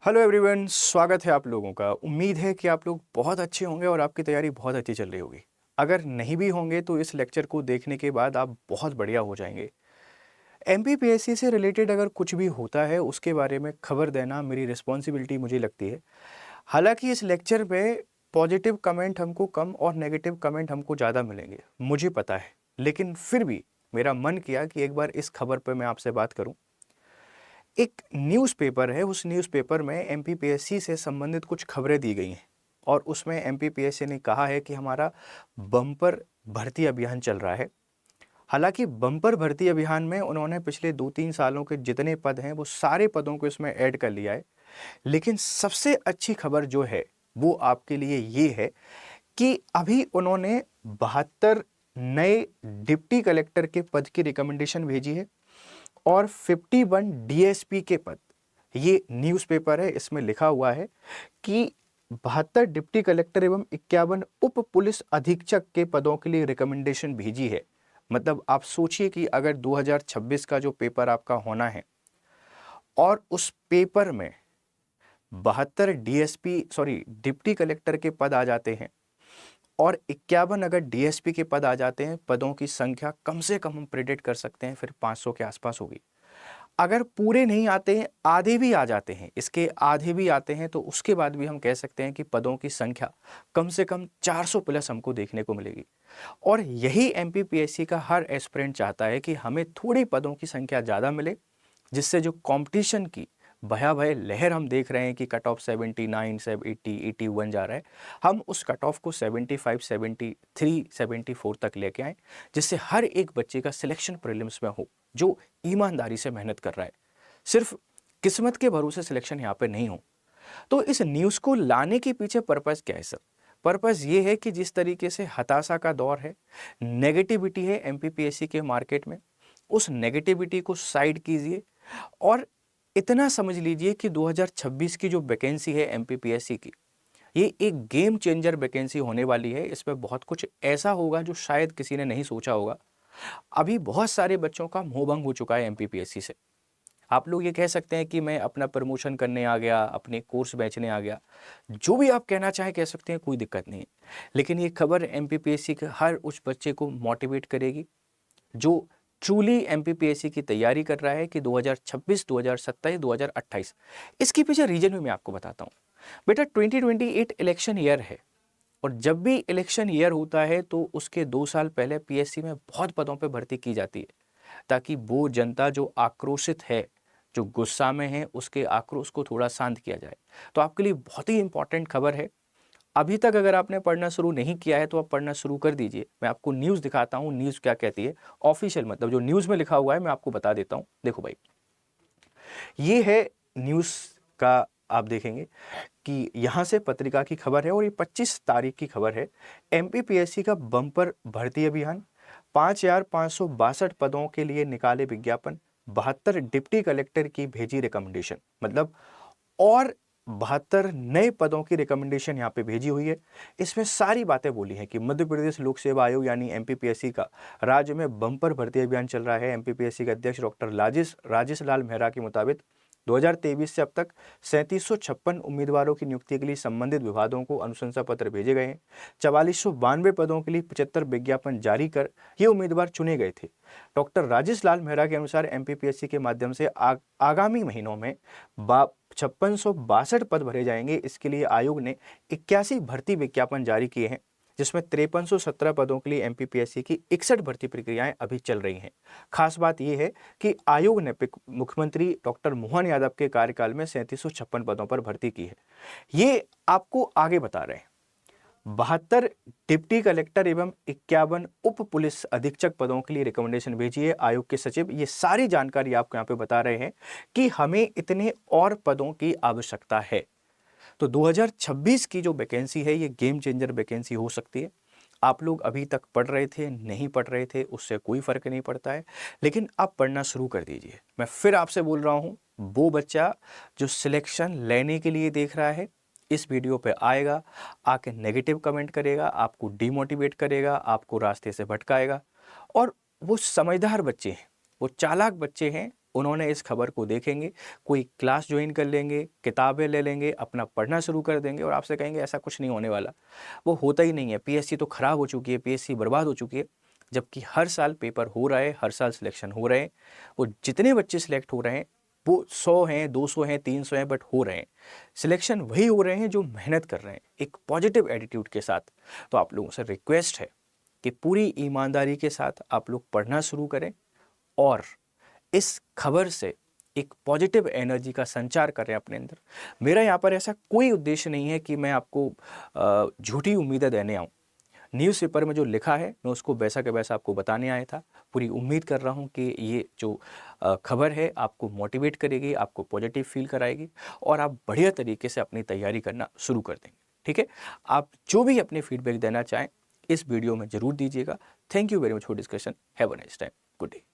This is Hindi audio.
हेलो एवरीवन, स्वागत है आप लोगों का। उम्मीद है कि आप लोग बहुत अच्छे होंगे और आपकी तैयारी बहुत अच्छी चल रही होगी। अगर नहीं भी होंगे तो इस लेक्चर को देखने के बाद आप बहुत बढ़िया हो जाएंगे। एमपीपीएससी से रिलेटेड अगर कुछ भी होता है उसके बारे में खबर देना मेरी रिस्पॉन्सिबिलिटी मुझे लगती है। हालांकि इस लेक्चर में पॉजिटिव कमेंट हमको कम और नेगेटिव कमेंट हमको ज़्यादा मिलेंगे, मुझे पता है। लेकिन फिर भी मेरा मन किया कि एक बार इस खबर पर मैं आपसे बात करूं। एक न्यूज़पेपर है, उस न्यूज़पेपर में एमपीपीएससी से संबंधित कुछ खबरें दी गई हैं और उसमें एमपीपीएससी ने कहा है कि हमारा बम्पर भर्ती अभियान चल रहा है। हालांकि बम्पर भर्ती अभियान में उन्होंने पिछले 2-3 सालों के जितने पद हैं वो सारे पदों को इसमें ऐड कर लिया है। लेकिन सबसे अच्छी खबर जो है वो आपके लिए ये है कि अभी उन्होंने 72 नए डिप्टी कलेक्टर के पद की रिकमेंडेशन भेजी है और 51 डीएसपी के पद। ये न्यूज़पेपर है, इसमें लिखा हुआ है कि 72 डिप्टी कलेक्टर एवं 51 उप पुलिस अधीक्षक के पदों के लिए रिकमेंडेशन भेजी है। मतलब आप सोचिए कि अगर 2026 का जो पेपर आपका होना है और उस पेपर में 72 डिप्टी कलेक्टर के पद आ जाते हैं और 51 अगर डीएसपी के पद आ जाते हैं, पदों की संख्या कम से कम हम प्रेडिक्ट कर सकते हैं फिर 500 के आसपास होगी। अगर पूरे नहीं आते हैं, आधे भी आ जाते हैं, इसके आधे भी आते हैं, तो उसके बाद भी हम कह सकते हैं कि पदों की संख्या कम से कम 400 प्लस हमको देखने को मिलेगी। और यही एमपीपीएससी का हर एस्पिरेंट चाहता है कि हमें थोड़ी पदों की संख्या ज़्यादा मिले, जिससे जो कंपटीशन की भयावह लहर हम देख रहे हैं कि कट ऑफ 79 से 80 81 जा रहा है, हम उस कट ऑफ को 75 73 74 तक लेके आए, जिससे हर एक बच्चे का सिलेक्शन प्रीलिम्स में हो जो ईमानदारी से मेहनत कर रहा है। सिर्फ किस्मत के भरोसे सिलेक्शन यहाँ पे नहीं हो। तो इस न्यूज़ को लाने के पीछे पर्पज़ क्या है सर? पर्पज़ ये है कि जिस तरीके से हताशा का दौर है, नेगेटिविटी है एमपीपीएससी के मार्केट में, उस नेगेटिविटी को साइड कीजिए और इतना समझ लीजिए कि 2026 की जो वैकेंसी है एमपीपीएससी की, ये एक गेम चेंजर वैकेंसी होने वाली है। इसमें बहुत कुछ ऐसा होगा जो शायद किसी ने नहीं सोचा होगा। अभी बहुत सारे बच्चों का मोहभंग हो चुका है एमपीपीएससी से। आप लोग ये कह सकते हैं कि मैं अपना प्रमोशन करने आ गया, अपने कोर्स बेचने आ गया, जो भी आप कहना चाहें कह सकते हैं, कोई दिक्कत नहीं है। लेकिन ये खबर एमपीपीएससी के हर उस बच्चे को मोटिवेट करेगी जो ट्रूली एमपीपीएससी की तैयारी कर रहा है कि 2026, 2027, 2028। इसके पीछे रीजन भी मैं आपको बताता हूँ। बेटा 2028 इलेक्शन ईयर है और जब भी इलेक्शन ईयर होता है तो उसके 2 साल पहले पीएससी में बहुत पदों पर भर्ती की जाती है, ताकि वो जनता जो आक्रोशित है, जो गुस्सा में है, उसके आक्रोश को थोड़ा शांत किया जाए। तो आपके लिए बहुत ही इंपॉर्टेंट खबर है। अभी तक अगर आपने पढ़ना शुरू नहीं किया है तो आप पढ़ना शुरू कर दीजिए। मैं आपको न्यूज़ दिखाता हूँ, न्यूज़ क्या कहती है। ऑफिशियल मतलब जो न्यूज़ में लिखा हुआ है मैं आपको बता देता हूँ। देखो भाई, ये है न्यूज़ का, आप देखेंगे कि यहाँ से पत्रिका की खबर है और ये 25 तारीख की खबर है। एमपीपीएससी का बम्पर भर्ती अभियान, 5,562 पदों के लिए निकाले विज्ञापन, 72 डिप्टी कलेक्टर की भेजी रिकमेंडेशन। मतलब और 72 नए पदों की रिकमेंडेशन यहाँ पे भेजी हुई है। इसमें सारी बातें बोली हैं कि मध्य प्रदेश लोक सेवा आयोग यानी एमपीपीएससी का राज्य में बम्पर भर्ती अभियान चल रहा है। एमपीपीएससी के अध्यक्ष डॉक्टर राजेश लाल मेहरा के मुताबिक 2023 से अब तक 3756 उम्मीदवारों की नियुक्ति के लिए संबंधित विभागों को अनुशंसा पत्र भेजे गए हैं। 4492 पदों के लिए 75 विज्ञापन जारी कर ये उम्मीदवार चुने गए थे। डॉक्टर राजेश लाल मेहरा के अनुसार एमपीपीएससी के माध्यम से आगामी महीनों में 5662 पद भरे जाएंगे। इसके लिए आयोग ने 81 भर्ती विज्ञापन जारी किए हैं, जिसमें 5317 पदों के लिए एमपीपीएससी की 61 भर्ती प्रक्रियाएं अभी चल रही हैं। खास बात यह है कि आयोग ने मुख्यमंत्री डॉक्टर मोहन यादव के कार्यकाल में 3756 पदों पर भर्ती की है। ये आपको आगे बता रहे हैं। 72 डिप्टी कलेक्टर एवं 51 उप पुलिस अधीक्षक पदों के लिए रिकमेंडेशन भेजी है आयोग के सचिव। ये सारी जानकारी आपको यहाँ पे बता रहे हैं कि हमें इतने और पदों की आवश्यकता है। तो 2026 की जो वैकेंसी है ये गेम चेंजर वैकेंसी हो सकती है। आप लोग अभी तक पढ़ रहे थे, नहीं पढ़ रहे थे, उससे कोई फर्क नहीं पड़ता है, लेकिन आप पढ़ना शुरू कर दीजिए। मैं फिर आपसे बोल रहा हूँ, वो बच्चा जो सिलेक्शन लेने के लिए देख रहा है इस वीडियो पे आएगा, आके नेगेटिव कमेंट करेगा, आपको डिमोटिवेट करेगा, आपको रास्ते से भटकाएगा। और वो समझदार बच्चे हैं, वो चालाक बच्चे हैं उन्होंने इस खबर को देखेंगे, कोई क्लास ज्वाइन कर लेंगे, किताबें ले लेंगे, अपना पढ़ना शुरू कर देंगे और आपसे कहेंगे ऐसा कुछ नहीं होने वाला, वो होता ही नहीं है, पीएससी तो ख़राब हो चुकी है, पीएससी बर्बाद हो चुकी है। जबकि हर साल पेपर हो रहा है, हर साल सिलेक्शन हो रहे हैं, वो जितने बच्चे सिलेक्ट हो रहे हैं वो 100 हैं, 200 हैं, 300 हैं, बट हो रहे हैं। सिलेक्शन वही हो रहे हैं जो मेहनत कर रहे हैं एक पॉजिटिव एटीट्यूड के साथ। तो आप लोगों से रिक्वेस्ट है कि पूरी ईमानदारी के साथ आप लोग पढ़ना शुरू करें और इस खबर से एक पॉजिटिव एनर्जी का संचार करें अपने अंदर। मेरा यहाँ पर ऐसा कोई उद्देश्य नहीं है कि मैं आपको झूठी उम्मीदें देने आऊँ। न्यूज़पेपर में जो लिखा है मैं उसको वैसा के वैसा आपको बताने आया था। पूरी उम्मीद कर रहा हूँ कि ये जो खबर है आपको मोटिवेट करेगी, आपको पॉजिटिव फील कराएगी और आप बढ़िया तरीके से अपनी तैयारी करना शुरू कर देंगे। ठीक है, आप जो भी अपने फीडबैक देना चाहें इस वीडियो में ज़रूर दीजिएगा। Thank you very much for discussion. Have a nice time. Good day.